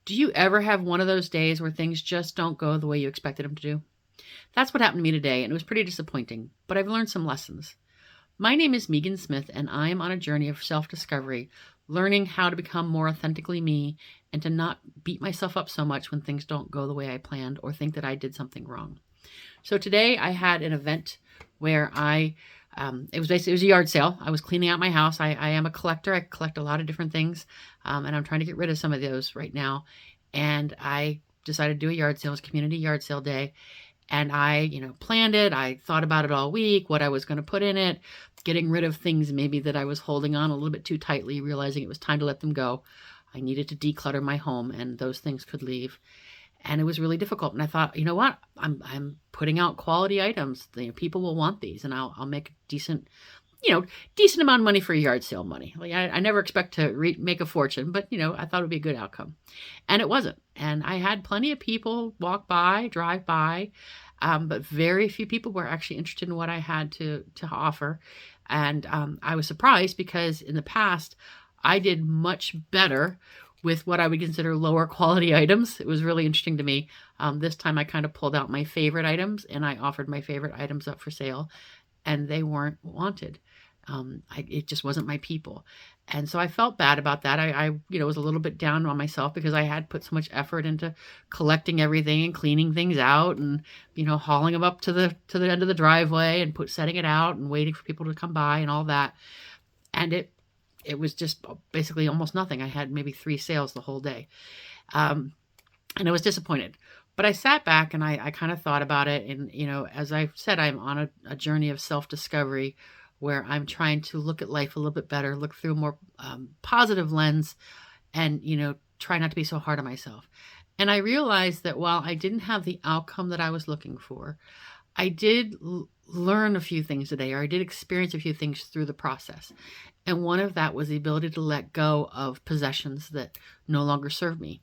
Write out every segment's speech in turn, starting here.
Do you ever have one of those days where things just don't go the way you expected them to do? That's what happened to me today, and it was pretty disappointing, but I've learned some lessons. My name is Megan Smith, and I am on a journey of self discovery, learning how to become more authentically me and to not beat myself up so much when things don't go the way I planned or think that I did something wrong. So today I had an event where it was a yard sale. I was cleaning out my house. I am a collector. I collect a lot of different things, and I'm trying to get rid of some of those right now. And I decided to do a yard sale. It was community yard sale day, and I, planned it. I thought about it all week, what I was going to put in it, getting rid of things maybe that I was holding on a little bit too tightly, realizing it was time to let them go. I needed to declutter my home, and those things could leave. And it was really difficult. And I thought, you know what? I'm putting out quality items. People will want these, and I'll make a decent amount of money for yard sale money. Like I never expect to make a fortune, but I thought it would be a good outcome, and it wasn't. And I had plenty of people drive by, but very few people were actually interested in what I had to offer. And I was surprised because in the past I did much better with what I would consider lower quality items. It was really interesting to me. This time I kind of pulled out my favorite items and I offered my favorite items up for sale, and they weren't wanted. It just wasn't my people. And so I felt bad about that. I was a little bit down on myself because I had put so much effort into collecting everything and cleaning things out and, hauling them up to the end of the driveway and setting it out and waiting for people to come by and all that. And it was just basically almost nothing. I had maybe 3 sales the whole day. And I was disappointed. But I sat back and I kind of thought about it. And, as I said, I'm on a journey of self-discovery where I'm trying to look at life a little bit better, look through a more positive lens, and, try not to be so hard on myself. And I realized that while I didn't have the outcome that I was looking for, I did learn a few things today, or I did experience a few things through the process. And one of that was the ability to let go of possessions that no longer serve me.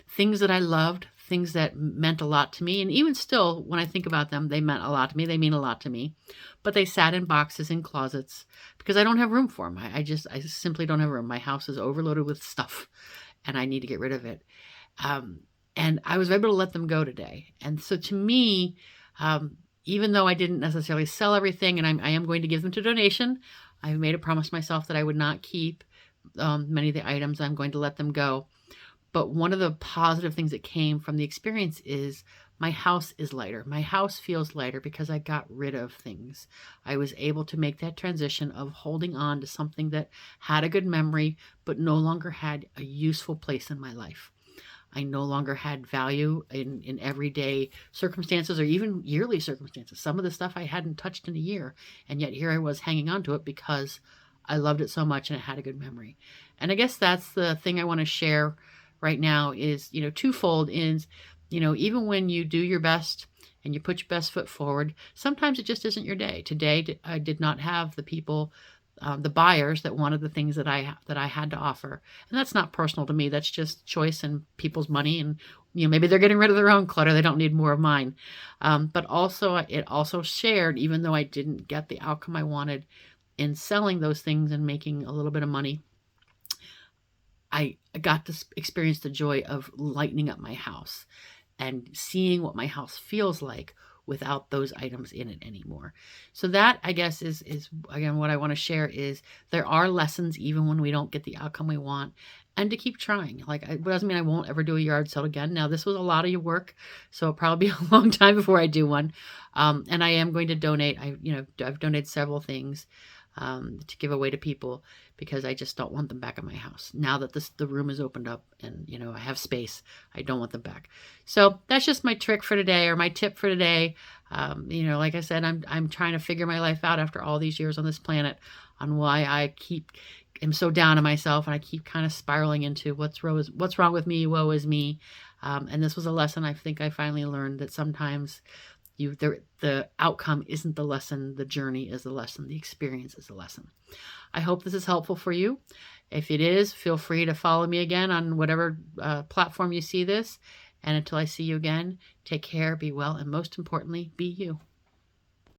Things that I loved, things that meant a lot to me. And even still, when I think about them, they meant a lot to me. They mean a lot to me. But they sat in boxes in closets because I don't have room for them. I simply don't have room. My house is overloaded with stuff and I need to get rid of it. And I was able to let them go today. And so to me, even though I didn't necessarily sell everything, and I am going to give them to donation, I've made a promise myself that I would not keep many of the items. I'm going to let them go. But one of the positive things that came from the experience is my house is lighter. My house feels lighter because I got rid of things. I was able to make that transition of holding on to something that had a good memory, but no longer had a useful place in my life. I no longer had value in everyday circumstances or even yearly circumstances. Some of the stuff I hadn't touched in a year, and yet here I was hanging on to it because I loved it so much and it had a good memory. And I guess that's the thing I want to share right now is, twofold is, even when you do your best and you put your best foot forward, sometimes it just isn't your day. Today, I did not have the people, the buyers that wanted the things that I had to offer. And that's not personal to me. That's just choice and people's money. And, maybe they're getting rid of their own clutter. They don't need more of mine. But also, it also shared, even though I didn't get the outcome I wanted in selling those things and making a little bit of money, I got to experience the joy of lightening up my house and seeing what my house feels like without those items in it anymore. So that, I guess, is again, what I want to share is there are lessons even when we don't get the outcome we want, and to keep trying. Like, it doesn't mean I won't ever do a yard sale again. Now, this was a lot of your work, so it'll probably be a long time before I do one. And I am going to donate. I've donated several things to give away to people because I just don't want them back in my house. Now that the room is opened up and, I have space, I don't want them back. So that's just my trick for today, or my tip for today. Like I said, I'm trying to figure my life out after all these years on this planet on why I am so down on myself and I keep kind of spiraling into what's wrong with me, woe is me. And this was a lesson I think I finally learned, that sometimes the outcome isn't the lesson, the journey is the lesson, the experience is the lesson. I hope this is helpful for you. If it is, feel free to follow me again on whatever platform you see this. And until I see you again, take care, be well, and most importantly, be you.